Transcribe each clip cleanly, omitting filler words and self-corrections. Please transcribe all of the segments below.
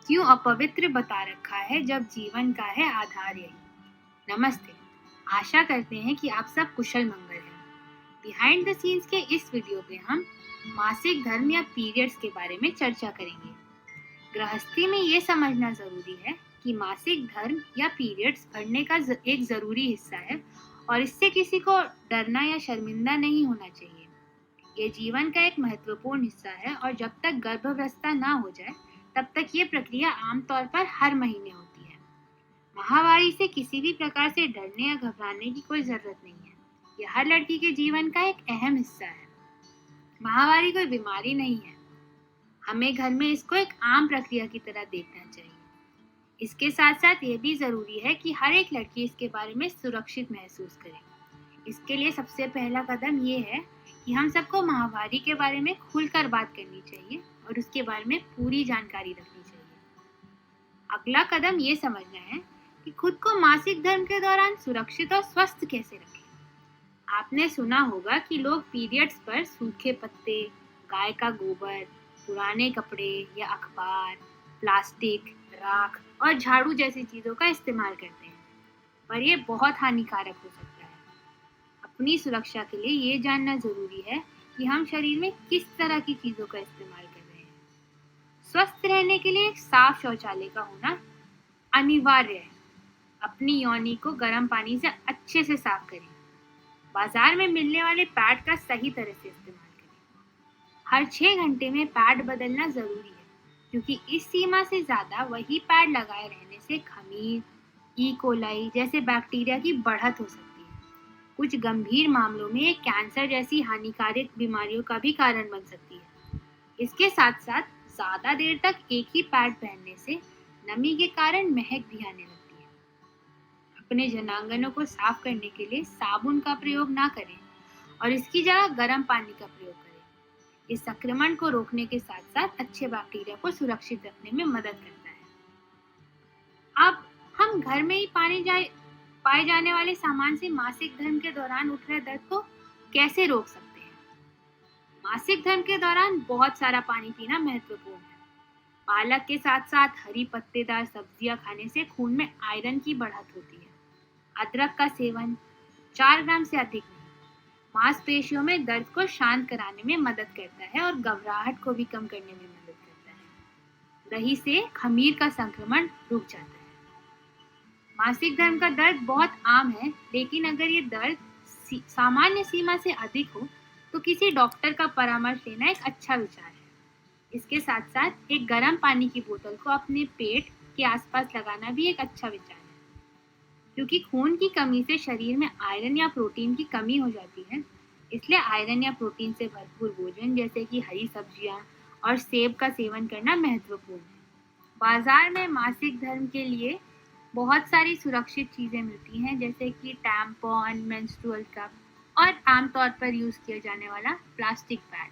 क्यों अपवित्र बता रखा है जब जीवन का है आधार यही। नमस्ते, आशा करते हैं कि आप सब कुशल मंगल हैं। बिहाइंड द सीन्स के इस वीडियो पे हम मासिक धर्म या पीरियड्स के बारे में चर्चा करेंगे। गृहस्थी में ये समझना जरूरी है कि मासिक धर्म या पीरियड्स पढ़ने का एक जरूरी हिस्सा है और इससे किसी को डरना या शर्मिंदा नहीं होना चाहिए। ये जीवन का एक महत्वपूर्ण हिस्सा है और जब तक गर्भावस्था ना हो जाए तब तक ये प्रक्रिया आमतौर पर हर महीने होती है। माहवारी से किसी भी प्रकार से डरने या घबराने की कोई जरूरत नहीं है। यह हर लड़की के जीवन का एक अहम हिस्सा है। माहवारी कोई बीमारी नहीं है। हमें घर में इसको एक आम प्रक्रिया की तरह देखना चाहिए। इसके साथ साथ ये भी जरूरी है कि हर एक लड़की इसके बारे में सुरक्षित महसूस करे। इसके लिए सबसे पहला कदम ये है कि हम सबको माहवारी के बारे में खुलकर बात करनी चाहिए और उसके बारे में पूरी जानकारी रखनी चाहिए। अगला कदम ये समझना है कि खुद को मासिक धर्म के दौरान सुरक्षित और स्वस्थ कैसे रखें। आपने सुना होगा कि लोग पीरियड्स पर सूखे पत्ते, गाय का गोबर, पुराने कपड़े या अखबार, प्लास्टिक, राख और झाड़ू जैसी चीजों का इस्तेमाल करते हैं, पर यह बहुत हानिकारक हो सकता है। अपनी सुरक्षा के लिए ये जानना जरूरी है कि हम शरीर में किस तरह की चीजों का इस्तेमाल कर रहे हैं। स्वस्थ रहने के लिए एक साफ शौचालय का होना अनिवार्य है। अपनी योनि को गर्म पानी से अच्छे से साफ करें। बाजार में मिलने वाले पैड का सही तरह से इस्तेमाल करें। हर 6 घंटे में पैड बदलना जरूरी है, क्योंकि इस सीमा से ज्यादा वही पैड लगाए रहने से खमीर, ई कोलाई जैसे बैक्टीरिया की बढ़त हो सकती है। कुछ गंभीर मामलों में कैंसर जैसी हानिकारक बीमारियों का भी कारण बन सकती है। इसके साथ साथ ज्यादा देर तक एक ही पैड पहनने से नमी के कारण महक भी आने लगती है। अपने जनांगनों को साफ करने के लिए साबुन का प्रयोग ना करें और इसकी जगह गर्म पानी का प्रयोग करें। इस संक्रमण को रोकने के साथ साथ अच्छे बैक्टीरिया को सुरक्षित रखने में मदद करता है। अब हम घर में ही पाए जाने वाले सामान से मासिक धर्म के दौरान उठ रहे दर्द को कैसे रोक सकते हैं। मासिक धर्म के दौरान बहुत सारा पानी पीना महत्वपूर्ण है। पालक के साथ साथ हरी पत्तेदार सब्जियां खाने से खून में आयरन की बढ़त होती है। अदरक का सेवन 4 ग्राम से अधिक नहीं मांसपेशियों में दर्द को शांत कराने में मदद करता है और घबराहट को भी कम करने में मदद करता है। दही से खमीर का संक्रमण रुक जाता है। मासिक धर्म का दर्द बहुत आम है, लेकिन अगर ये दर्द सामान्य सीमा से अधिक हो तो किसी डॉक्टर का परामर्श लेना एक अच्छा विचार है। इसके साथ साथ एक गर्म पानी की बोतल को अपने पेट के आसपास लगाना भी एक अच्छा विचार है, क्योंकि खून की कमी से शरीर में आयरन या प्रोटीन की कमी हो जाती है। इसलिए आयरन या प्रोटीन से भरपूर भोजन जैसे कि हरी सब्जियां और सेब का सेवन करना महत्वपूर्ण है। बाजार में मासिक धर्म के लिए बहुत सारी सुरक्षित चीजें मिलती हैं, जैसे कि टैम्पॉन, मेंस्ट्रुअल कप और आमतौर पर यूज किया जाने वाला प्लास्टिक पैड।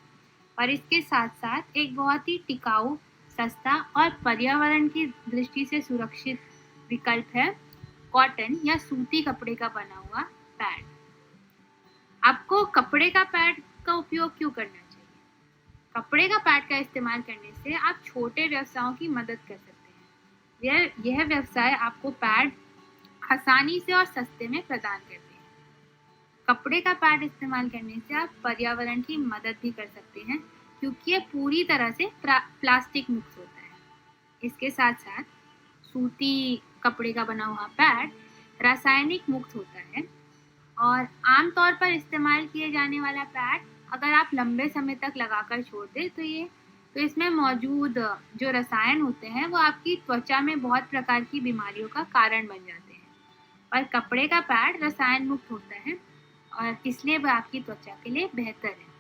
और इसके साथ साथ एक बहुत ही टिकाऊ, सस्ता और पर्यावरण की दृष्टि से सुरक्षित विकल्प है कॉटन या सूती कपड़े का बना हुआ पैड। आपको कपड़े का पैड का उपयोग क्यों करना चाहिए? कपड़े का पैड का इस्तेमाल करने से आप छोटे व्यवसायों की मदद कर सकते हैं। यह व्यवसाय आपको पैड आसानी से और सस्ते में प्रदान करते हैं। कपड़े का पैड इस्तेमाल करने से आप पर्यावरण की मदद भी कर सकते हैं, क्योंकि यह पूरी तरह से प्लास्टिक मुक्त होता है। इसके साथ साथ सूती कपड़े का बना हुआ पैड रासायनिक मुक्त होता है और आमतौर पर इस्तेमाल किए जाने वाला पैड अगर आप लंबे समय तक लगाकर छोड़ दें तो इसमें मौजूद जो रसायन होते हैं वो आपकी त्वचा में बहुत प्रकार की बीमारियों का कारण बन जाते हैं। पर कपड़े का पैड रसायन मुक्त होता है और इसलिए वह आपकी त्वचा के लिए बेहतर है।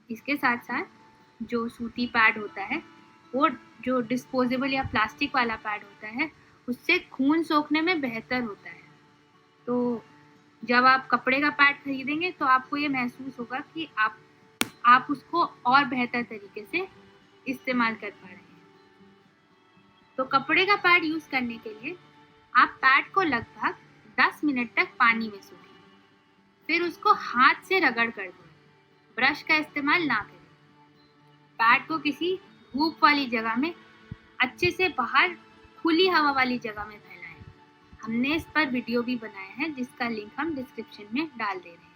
इसके साथ साथ जो सूती पैड होता है वो जो डिस्पोजेबल या प्लास्टिक वाला पैड होता है उससे खून सोखने में बेहतर होता है। तो जब आप कपड़े का पैड खरीदेंगे तो आपको ये महसूस होगा कि आप उसको और बेहतर तरीके से इस्तेमाल कर पा रहे हैं। तो कपड़े का पैड यूज करने के लिए आप पैड को लगभग 10 मिनट तक पानी में सूखें, फिर उसको हाथ से रगड़ कर दें। ब्रश का इस्तेमाल ना करें। पैड को किसी धूप वाली जगह में अच्छे से बाहर खुली हवा वाली जगह में फैलाएं। हमने इस पर वीडियो भी बनाया है जिसका लिंक हम डिस्क्रिप्शन में डाल दे रहे हैं।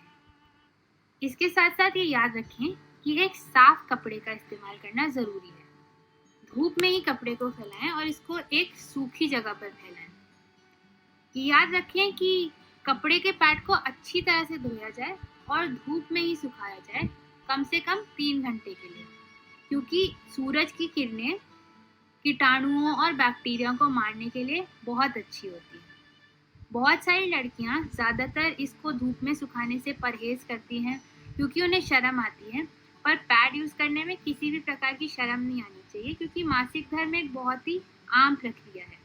इसके साथ साथ ये याद रखें कि एक साफ कपड़े का इस्तेमाल करना ज़रूरी है। धूप में ही कपड़े को फैलाएं और इसको एक सूखी जगह पर फैलाएं। याद रखें कि कपड़े के पैड को अच्छी तरह से धोया जाए और धूप में ही सुखाया जाए, कम से कम 3 घंटे के लिए, क्योंकि सूरज की किरणें कीटाणुओं और बैक्टीरिया को मारने के लिए बहुत अच्छी होती है। बहुत सारी लड़कियां ज़्यादातर इसको धूप में सुखाने से परहेज करती हैं क्योंकि उन्हें शर्म आती है, पर पैड यूज़ करने में किसी भी प्रकार की शर्म नहीं आनी चाहिए क्योंकि मासिक धर्म एक बहुत ही आम प्रक्रिया है।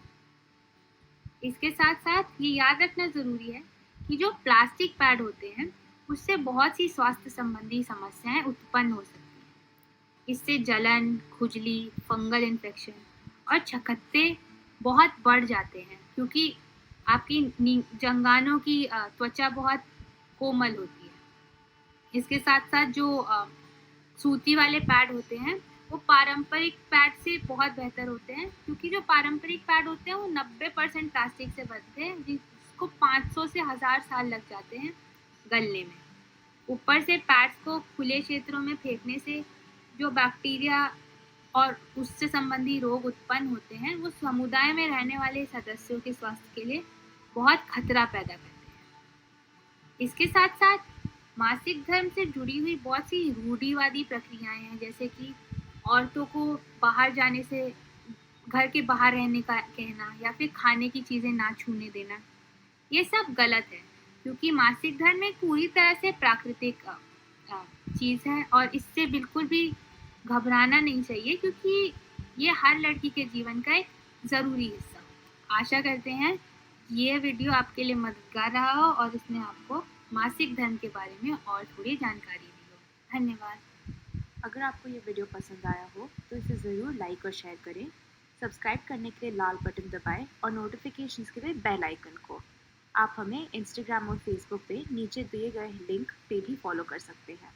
इसके साथ साथ ये याद रखना ज़रूरी है कि जो प्लास्टिक पैड होते हैं उससे बहुत सी स्वास्थ्य संबंधी समस्याएं उत्पन्न हो सकती हैं। इससे जलन, खुजली, फंगल इन्फेक्शन और छकत्ते बहुत बढ़ जाते हैं क्योंकि आपकी जंगानों की त्वचा बहुत कोमल होती है। इसके साथ साथ जो सूती वाले पैड होते हैं वो पारंपरिक पैड से बहुत बेहतर होते हैं क्योंकि जो पारंपरिक पैड होते हैं वो 90% प्लास्टिक से बनते हैं जिसको 500 से 1000 साल लग जाते हैं गलने में। ऊपर से पैड्स को खुले क्षेत्रों में फेंकने से जो बैक्टीरिया और उससे संबंधी रोग उत्पन्न होते हैं वो समुदाय में रहने वाले सदस्यों के स्वास्थ्य के लिए बहुत खतरा पैदा करते हैं। इसके साथ साथ मासिक धर्म से जुड़ी हुई बहुत सी रूढ़िवादी प्रक्रियाएं हैं, जैसे कि औरतों को बाहर जाने से घर के बाहर रहने का कहना या फिर खाने की चीज़ें ना छूने देना। ये सब गलत है क्योंकि मासिक धर्म एक पूरी तरह से प्राकृतिक चीज़ है और इससे बिल्कुल भी घबराना नहीं चाहिए क्योंकि ये हर लड़की के जीवन का एक ज़रूरी हिस्सा है। आशा करते हैं ये वीडियो आपके लिए मददगार रहा हो और इसने आपको मासिक धर्म के बारे में और थोड़ी जानकारी दी हो। धन्यवाद। अगर आपको ये वीडियो पसंद आया हो तो इसे ज़रूर लाइक और शेयर करें। सब्सक्राइब करने के लिए लाल बटन दबाएं और नोटिफिकेशंस के लिए बेल आइकन को। आप हमें इंस्टाग्राम और फेसबुक पे नीचे दिए गए लिंक पे भी फॉलो कर सकते हैं।